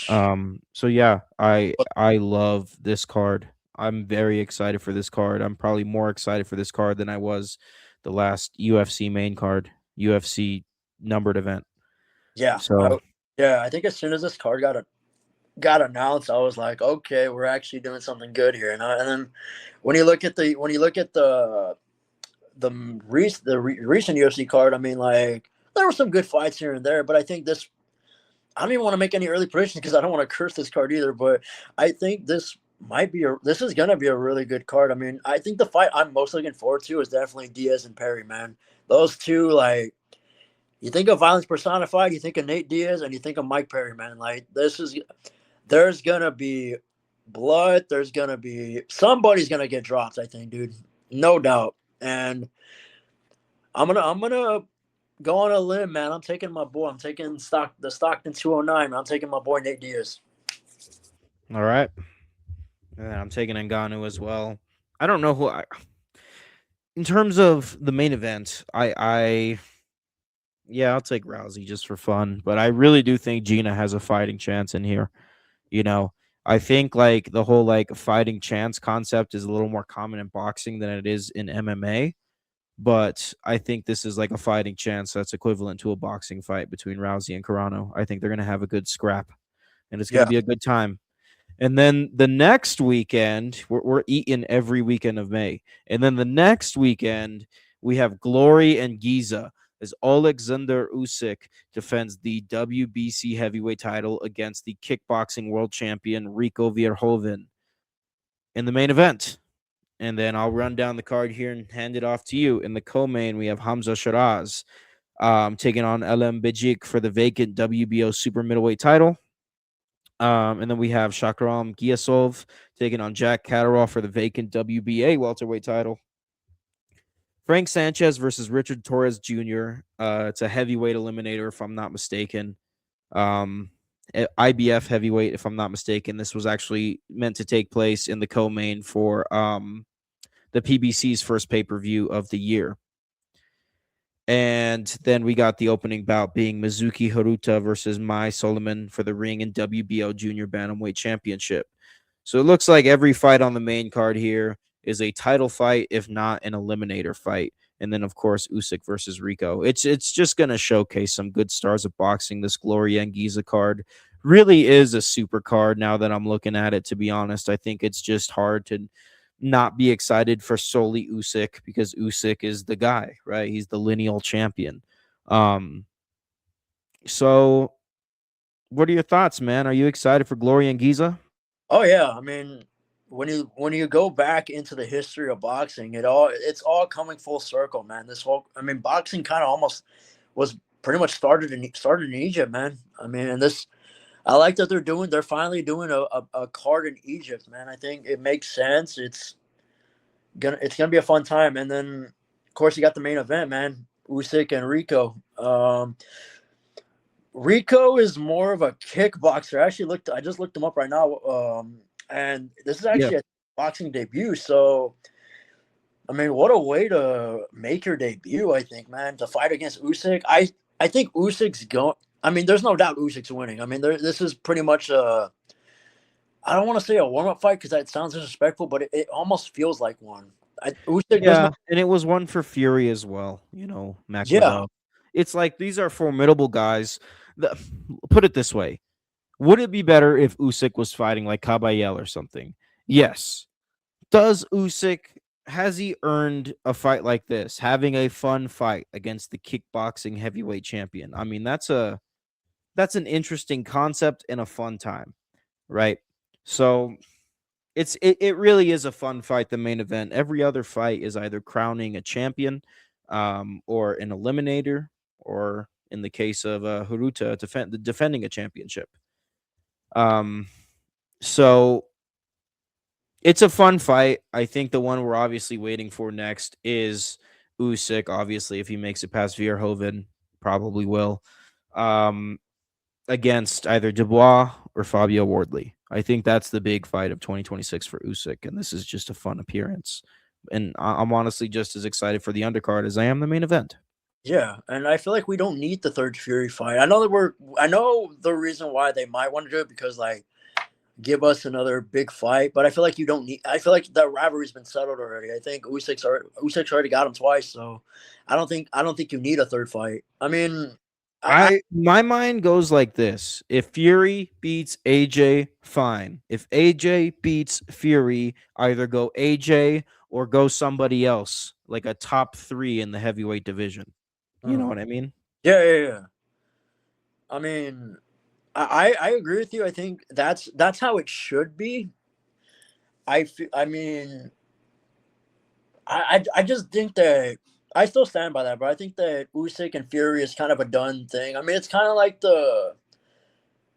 So yeah, I love this card. I'm very excited for this card. I'm probably more excited for this card than I was the last UFC main card, UFC numbered event. Yeah, So I think as soon as this card got announced, I was like, okay, we're actually doing something good here. And then when you look at the recent UFC card, I mean, like there were some good fights here and there, but I think this. I don't even want to make any early predictions because I don't want to curse this card either. But I think this is gonna be a really good card. I mean, I think the fight I'm most looking forward to is definitely Diaz and Perry, man. Those two, like, you think of violence personified, you think of Nate Diaz, and you think of Mike Perry, man. Like, there's gonna be blood. There's gonna be somebody's gonna get dropped. I think, dude, no doubt. And I'm gonna go on a limb, man. I'm taking my boy. I'm taking the Stockton 209. I'm taking my boy Nate Diaz. all right. And I'm taking Ngannou as well. I don't know in terms of the main event, yeah, I'll take Rousey just for fun, but I really do think Gina has a fighting chance in here. I think like the whole like fighting chance concept is a little more common in boxing than it is in MMA, but I think this is like a fighting chance that's equivalent to a boxing fight between Rousey and Carano. I think they're going to have a good scrap and it's going to be a good time. And then the next weekend, we're eating every weekend of May. And then the next weekend, we have Glory and Giza as Alexander Usyk defends the WBC heavyweight title against the kickboxing world champion Rico Verhoeven in the main event. And then I'll run down the card here and hand it off to you. In the co-main, we have Hamza Shiraz taking on Elem Bijik for the vacant WBO super middleweight title. And then we have Shakram Giasov taking on Jack Catterall for the vacant WBA welterweight title. Frank Sanchez versus Richard Torres Jr. It's a heavyweight eliminator, if I'm not mistaken. IBF heavyweight, if I'm not mistaken. This was actually meant to take place in the co-main for the PBC's first pay-per-view of the year. And then we got the opening bout being Mizuki Haruta versus Mai Solomon for the ring and WBO Junior Bantamweight Championship. So it looks like every fight on the main card here is a title fight, if not an eliminator fight. And then, of course, Usyk versus Rico. It's just going to showcase some good stars of boxing. This Gloria and Giza card really is a super card now that I'm looking at it, to be honest. I think it's just hard to not be excited for solely Usyk because Usyk is the guy, right? He's the lineal champion. Um, so what are your thoughts, man? Are you excited for Glory and Giza? Oh yeah, I mean, when you go back into the history of boxing, it's all coming full circle, man. This whole, I mean, boxing kind of almost was pretty much started in Egypt, man. I mean, and this, I like that they're finally doing a card in Egypt, man. I think it makes sense. It's gonna be a fun time, and then of course you got the main event, man. Usyk and Rico. Rico is more of a kickboxer. I just looked him up right now, and this is Yeah. actually a boxing debut. So, I mean, what a way to make your debut! I think, man, to fight against Usyk. I think Usyk's going. I mean, there's no doubt Usyk's winning. I mean, this is pretty much a. I don't want to say a warm up fight because that sounds disrespectful, but it almost feels like one. Usyk, there's no. Yeah, and it was one for Fury as well, Yeah. Magmadov. It's like these are formidable guys. Put it this way. Would it be better if Usyk was fighting like Kabayel or something? Yes. Does Usyk has he earned a fight like this, having a fun fight against the kickboxing heavyweight champion? I mean, that's an interesting concept and a fun time, right? So it really is a fun fight. The main event. Every other fight is either crowning a champion, or an eliminator, or in the case of Haruta, defending a championship. Um, so it's a fun fight. I think the one we're obviously waiting for next is Usyk. Obviously, if he makes it past Verhoeven, probably will. Um, Against either Dubois or Fabio Wardley. I think that's the big fight of 2026 for Usyk, and this is just a fun appearance. And I'm honestly just as excited for the undercard as I am the main event. Yeah, and I feel like we don't need the third Fury fight. I know the reason why they might want to do it because like give us another big fight, but I feel like you don't need. I feel like that rivalry's been settled already. I think Usyk's already got him twice, so I don't think you need a third fight. I mean, I My mind goes like this. If Fury beats AJ, fine. If AJ beats Fury, either go AJ or go somebody else, like a top 3 in the heavyweight division. You know uh, what I mean? yeah, yeah, yeah. I mean, I agree with you. I think that's how it should be. I mean, I just think that I still stand by that, but I think that Usyk and Fury is kind of a done thing. I mean, it's kind of like the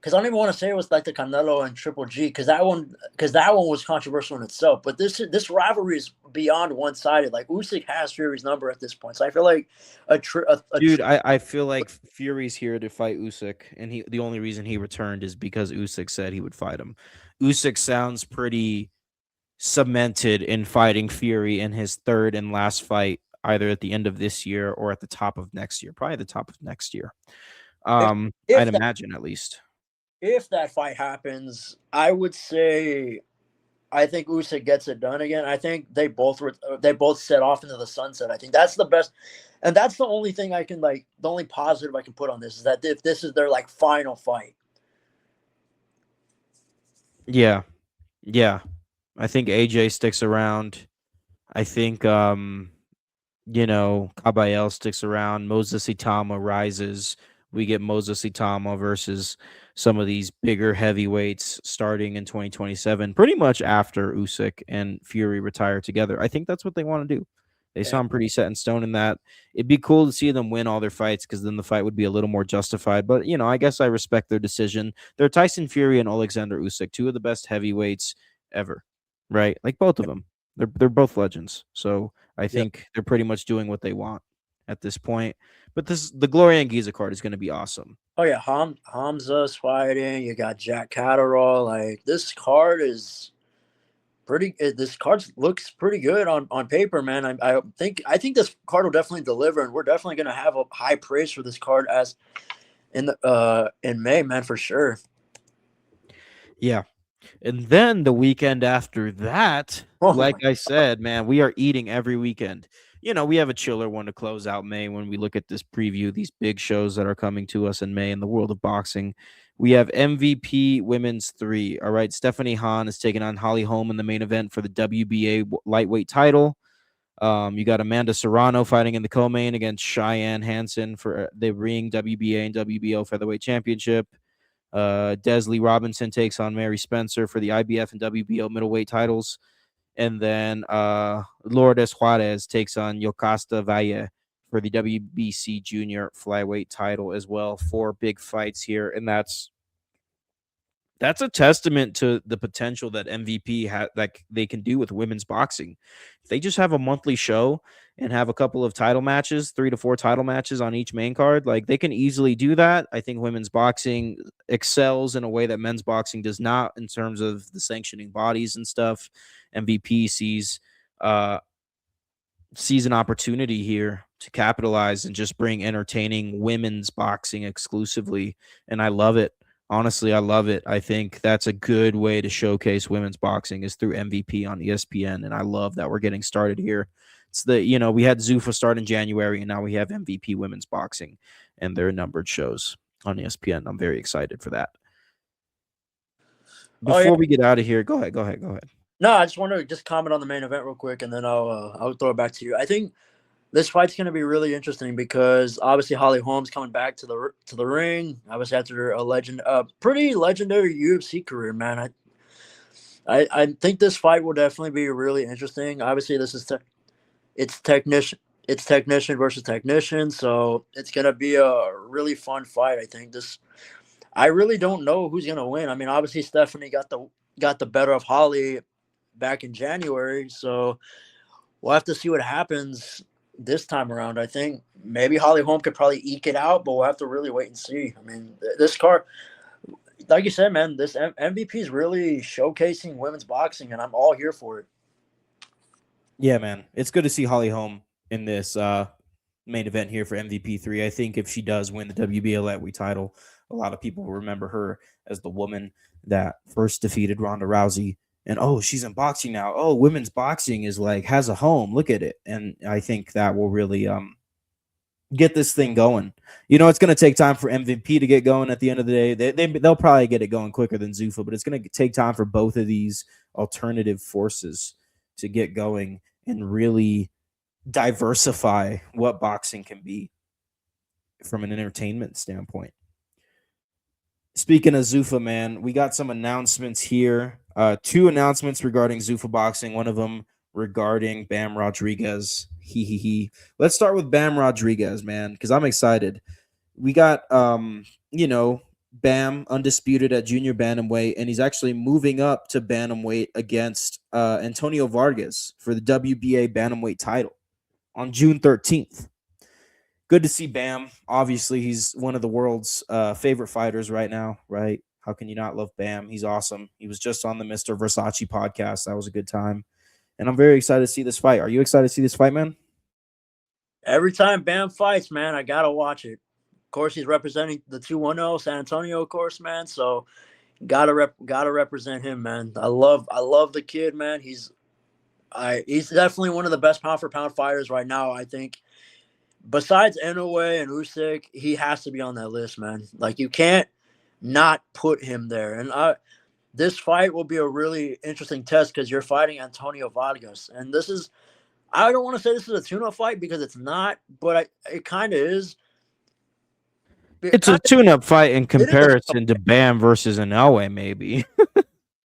because I don't even want to say it was like the Canelo and Triple G because that one was controversial in itself. But this rivalry is beyond one sided. Like Usyk has Fury's number at this point, so I feel like Dude, I feel like Fury's here to fight Usyk, and the only reason he returned is because Usyk said he would fight him. Usyk sounds pretty cemented in fighting Fury in his third and last fight, either at the end of this year or at the top of next year. Probably the top of next year. if I'd if that imagine at least. if that fight happens, I would say I think Usyk gets it done again. I think they both set off into the sunset. I think that's the best, and that's the only thing I can like. The only positive I can put on this is that if this is their like final fight. Yeah, yeah. I think AJ sticks around. I think Kabayel sticks around. Moses Itama rises. We get Moses Itama versus some of these bigger heavyweights starting in 2027, pretty much after Usyk and Fury retire together. I think that's what they want to do. They Yeah, sound pretty set in stone in that. It'd be cool to see them win all their fights because then the fight would be a little more justified. But I guess I respect their decision. They're Tyson Fury and Alexander Usyk, two of the best heavyweights ever, right? Like both of them. They're both legends. So I yeah. think they're pretty much doing what they want at this point. But the Gloria and Giza card is going to be awesome. Oh yeah, Hamza's fighting. You got Jack Catterall. Like this card is pretty. This card looks pretty good on paper, man. I think this card will definitely deliver, and we're definitely gonna have a high praise for this card as in May, man, for sure. Yeah. And then the weekend after that, Oh my, like I said, man, we are eating every weekend. We have a chiller one to close out May when we look at this preview, these big shows that are coming to us in May in the world of boxing. We have MVP Women's 3. All right. Stephanie Hahn is taking on Holly Holm in the main event for the WBA lightweight title. You got Amanda Serrano fighting in the co-main against Cheyenne Hansen for the ring WBA and WBO featherweight championship. Desley Robinson takes on Mary Spencer for the IBF and WBO middleweight titles. And then Lourdes Juarez takes on Yocasta Valle for the WBC junior flyweight title as well. 4 big fights here. And that's a testament to the potential that MVP like they can do with women's boxing. If they just have a monthly show and have a couple of title matches, 3 to 4 title matches on each main card, like they can easily do that. I think women's boxing excels in a way that men's boxing does not in terms of the sanctioning bodies and stuff. MVP sees an opportunity here to capitalize and just bring entertaining women's boxing exclusively, and I love it. Honestly, I love it. I think that's a good way to showcase women's boxing is through MVP on ESPN, and I love that we're getting started here. It's we had Zuffa start in January, and now we have MVP women's boxing and their numbered shows on ESPN. I'm very excited for that. Before we get out of here, go ahead. No, I just want to just comment on the main event real quick, and then I'll throw it back to you. I think this fight's going to be really interesting because obviously Holly Holm's coming back to the ring. Obviously after a pretty legendary UFC career, man. I think this fight will definitely be really interesting. Obviously, this is it's technician versus technician, so it's going to be a really fun fight. I really don't know who's going to win. I mean, obviously Stephanie got the better of Holly back in January, so we'll have to see what happens this time around. I think maybe Holly Holm could probably eke it out, but we'll have to really wait and see. I mean, this card, like you said, man, this MVP is really showcasing women's boxing, and I'm all here for it. Yeah, man, it's good to see Holly Holm in this main event here for MVP 3. I think if she does win the WBA lightweight title, a lot of people will remember her as the woman that first defeated Ronda Rousey. And she's in boxing now. Oh, women's boxing is has a home. Look at it. And I think that will really get this thing going. It's going to take time for MVP to get going at the end of the day. They'll probably get it going quicker than Zuffa, but it's going to take time for both of these alternative forces to get going and really diversify what boxing can be from an entertainment standpoint. Speaking of Zuffa, man, we got some announcements here. 2 announcements regarding Zuffa Boxing. One of them regarding Bam Rodriguez. Let's start with Bam Rodriguez, man, because I'm excited. We got, Bam undisputed at junior bantamweight, and he's actually moving up to bantamweight against Antonio Vargas for the WBA bantamweight title on June 13th. Good to see Bam. Obviously, he's one of the world's favorite fighters right now, right? How can you not love Bam? He's awesome. He was just on the Mr. Versace podcast. That was a good time. And I'm very excited to see this fight. Are you excited to see this fight, man? Every time Bam fights, man, I got to watch it. Of course, he's representing the 210 San Antonio, of course, man. So gotta represent him, man. I love the kid, man. He's definitely one of the best pound for pound fighters right now, I think. Besides Inoue and Usyk, he has to be on that list, man. Like, you can't not put him there. And this fight will be a really interesting test because you're fighting Antonio Vargas. And I don't want to say this is a tune-up fight because it's not, but it kind of is. It's a tune-up fight in comparison to Bam versus Inoue, maybe.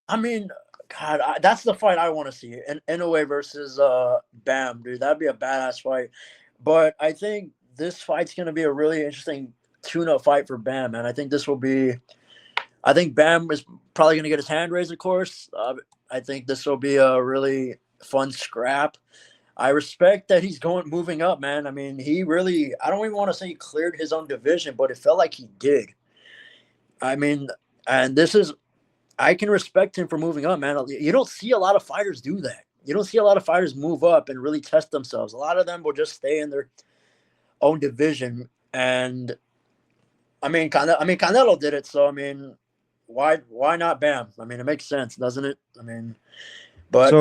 I mean, God, that's the fight I want to see. Inoue versus Bam, dude. That'd be a badass fight. But I think this fight's going to be a really interesting tune-up fight for Bam, man. I think Bam is probably going to get his hand raised, of course. I think this will be a really fun scrap. I respect that he's moving up, man. I mean, I don't even want to say he cleared his own division, but it felt like he did. I mean, and I can respect him for moving up, man. You don't see a lot of fighters do that. You don't see a lot of fighters move up and really test themselves. A lot of them will just stay in their own division. And Canelo did it. So, I mean, why not Bam? I mean, it makes sense, doesn't it? I mean, but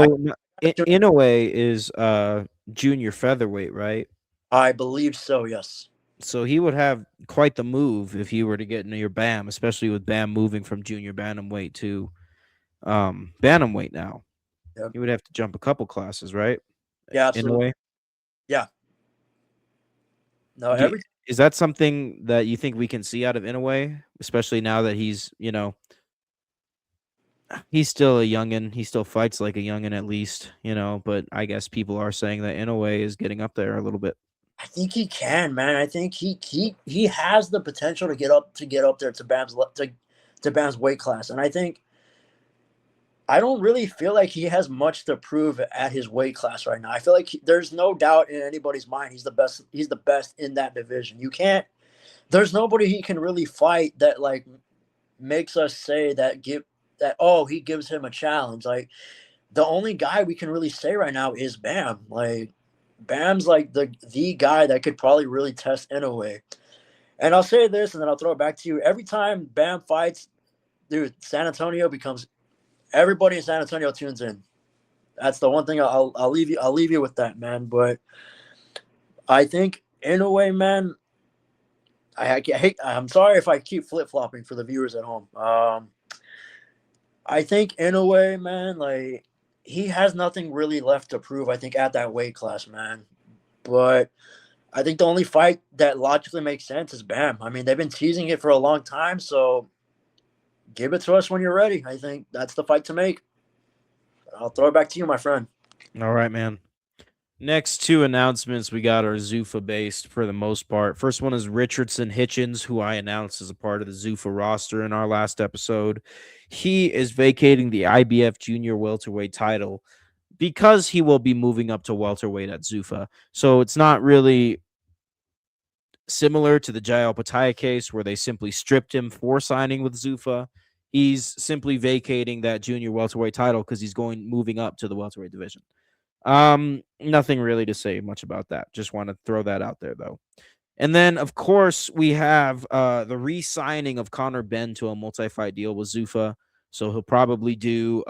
Inoue is junior featherweight, right? I believe so. Yes. So he would have quite the move if he were to get near Bam, especially with Bam moving from junior bantamweight to bantamweight now. Yep. He would have to jump a couple classes, right? Yeah, In a absolutely. way. Yeah. No, Do, every is that something that you think we can see out of Inoue, especially now that he's, he's still a youngin. He still fights like a youngin at least, but I guess people are saying that Inoue is getting up there a little bit. I think he can, man. I think he has the potential to get up there to Bam's weight class, and I don't really feel like he has much to prove at his weight class right now. I feel like there's no doubt in anybody's mind he's the best. He's the best in that division. You can't. There's nobody he can really fight that like makes us say that oh he gives him a challenge. Like the only guy we can really say right now is Bam. Like Bam's like the guy that could probably really test Inoue. And I'll say this, and then I'll throw it back to you. Every time Bam fights, dude, San Antonio becomes everybody in San Antonio tunes in. That's the one thing I'll leave you. I'll leave you with that, man. But I think Inoue, man. I hate. I'm sorry if I keep flip flopping for the viewers at home. I think Inoue, man, like he has nothing really left to prove. I think at that weight class, man. But I think the only fight that logically makes sense is Bam. I mean, they've been teasing it for a long time, so give it to us when you're ready. I think that's the fight to make. I'll throw it back to you, my friend. All right, man. Next two announcements we got are Zuffa based for the most part. First one is Richardson Hitchens, who I announced as a part of the Zuffa roster in our last episode. He is vacating the IBF junior welterweight title because he will be moving up to welterweight at Zuffa. So it's not really similar to the Jai Opetaia case where they simply stripped him for signing with Zuffa. He's simply vacating that junior welterweight title because he's moving up to the welterweight division. Nothing really to say much about that. Just want to throw that out there though. And then of course we have the re-signing of Conor Benn to a multi-fight deal with Zuffa. So he'll probably do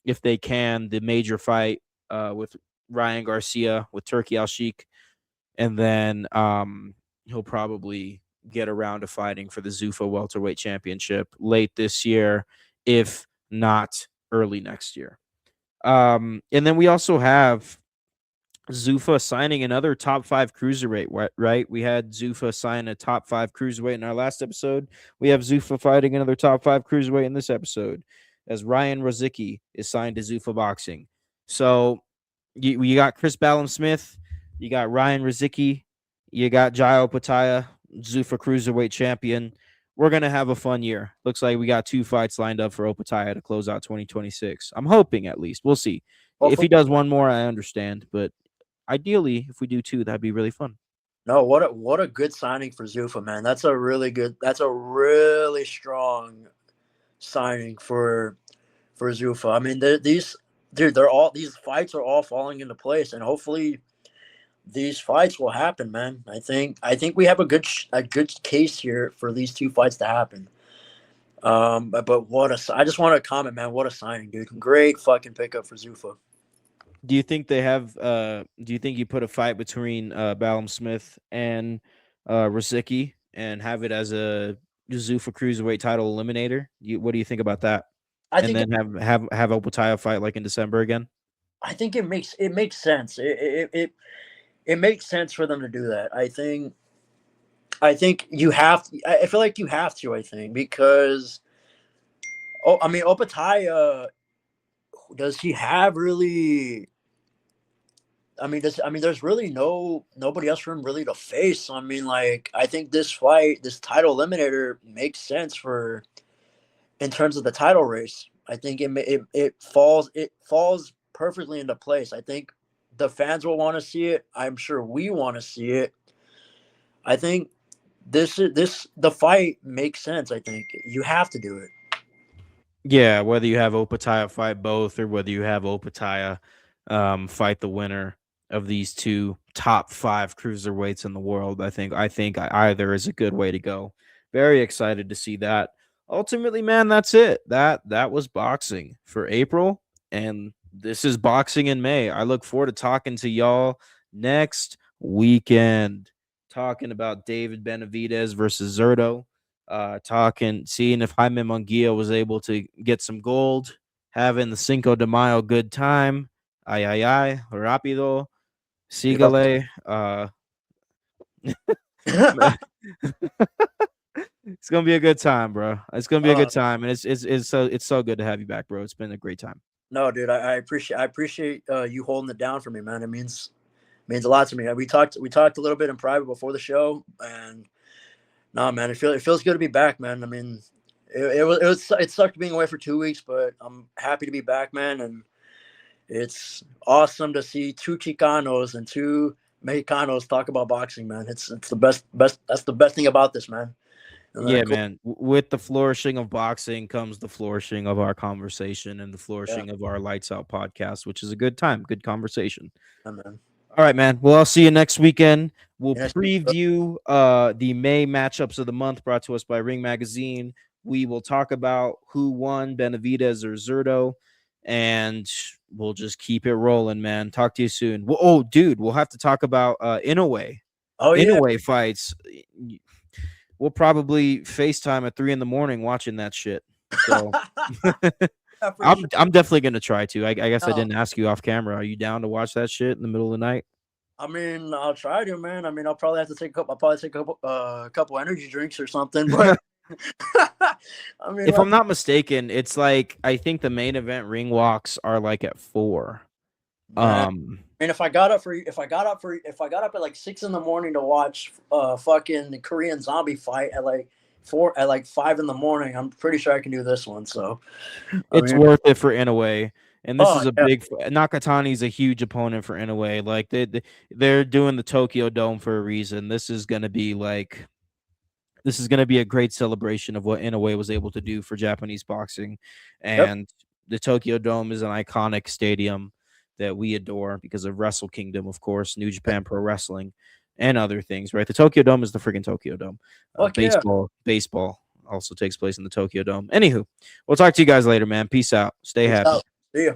if they can the major fight with Ryan Garcia with Turki Al-Sheikh, and then he'll probably get around to fighting for the Zuffa welterweight championship late this year, if not early next year. And then we also have Zuffa signing another top 5 cruiserweight, right? We had Zuffa sign a top 5 cruiserweight in our last episode. We have Zuffa fighting another top 5 cruiserweight in this episode, as Ryan Rozicki is signed to Zuffa Boxing. So you got Chris Ballum-Smith, you got Ryan Rozicki, you got Jai Opetaia, Zuffa cruiserweight champion. We're going to have a fun year. Looks like we got 2 fights lined up for Opetaia to close out 2026. I'm hoping at least. We'll see. If he does one more, I understand. But ideally, if we do 2, that'd be really fun. No, what a good signing for Zuffa, man. That's a really strong signing for Zuffa. I mean, these fights are all falling into place, and hopefully these fights will happen, man. I think we have a good case here for these 2 fights to happen. But I just want to comment, man. What a signing, dude! Great fucking pickup for Zuffa. Do you think they have? Do you think you put a fight between Ballum-Smith and Rozicki and have it as a Zuffa cruiserweight title eliminator? What do you think about that? And then have Opetaia fight like in December again? I think it makes sense. It makes sense for them to do that. I think you have. I feel like you have to. I think because I mean, Opetaia, does he have really? There's really nobody else for him really to face. I mean, like, I think this title eliminator makes sense for in terms of the title race. I think it falls perfectly into place. I think the fans will want to see it. I'm sure we want to see it. I think the fight makes sense. I think you have to do it. Yeah, whether you have Opetaia fight both or whether you have Opetaia fight the winner of these 2 top 5 cruiserweights in the world, I think either is a good way to go. Very excited to see that. Ultimately, man, that's it. That was boxing for April, and this is boxing in May. I look forward to talking to y'all next weekend. talking about David Benavidez versus Zerto. Seeing if Jaime Munguia was able to get some gold, having the Cinco de Mayo good time. Ay, rápido, sígale. It's gonna be a good time, bro. It's gonna be a good time, and it's so good to have you back, bro. It's been a great time. No, dude, I appreciate you holding it down for me, man. It means a lot to me. We talked a little bit in private before the show, and no, man, it feels good to be back, man. I mean, it sucked being away for 2 weeks, but I'm happy to be back, man, and it's awesome to see two Chicanos and two Mexicanos talk about boxing, man. It's the best. That's the best thing about this, man. Yeah, man. With the flourishing of boxing comes the flourishing of our conversation and the flourishing of our Lights Out podcast, which is a good time, good conversation. Yeah, man. All right, man. Well, I'll see you next weekend. We'll preview the May matchups of the month brought to us by Ring Magazine. We will talk about who won, Benavidez or Zerto, and we'll just keep it rolling, man. Talk to you soon. Well, oh, dude, we'll have to talk about Inoue. Inoue fights. We'll probably FaceTime at 3 a.m. watching that shit. So I'm definitely gonna try to. I guess I didn't ask you off camera. Are you down to watch that shit in the middle of the night? I mean, I'll try to, man. I mean, I'll probably have to take a couple energy drinks or something. But I mean, if I'm not mistaken, it's like I think the main event ring walks are like at 4. And if I got up at like 6 a.m. to watch fucking the Korean zombie fight at like 5 a.m, I'm pretty sure I can do this one. So it's worth it for Inoue. And this is a big Nakatani's a huge opponent for Inoue. Like they're doing the Tokyo Dome for a reason. This is gonna be a great celebration of what Inoue was able to do for Japanese boxing. And the Tokyo Dome is an iconic stadium that we adore because of Wrestle Kingdom, of course, New Japan Pro Wrestling, and other things, right? The Tokyo Dome is the freaking Tokyo Dome. Baseball also takes place in the Tokyo Dome. Anywho, we'll talk to you guys later, man. Peace out. Stay happy. See ya.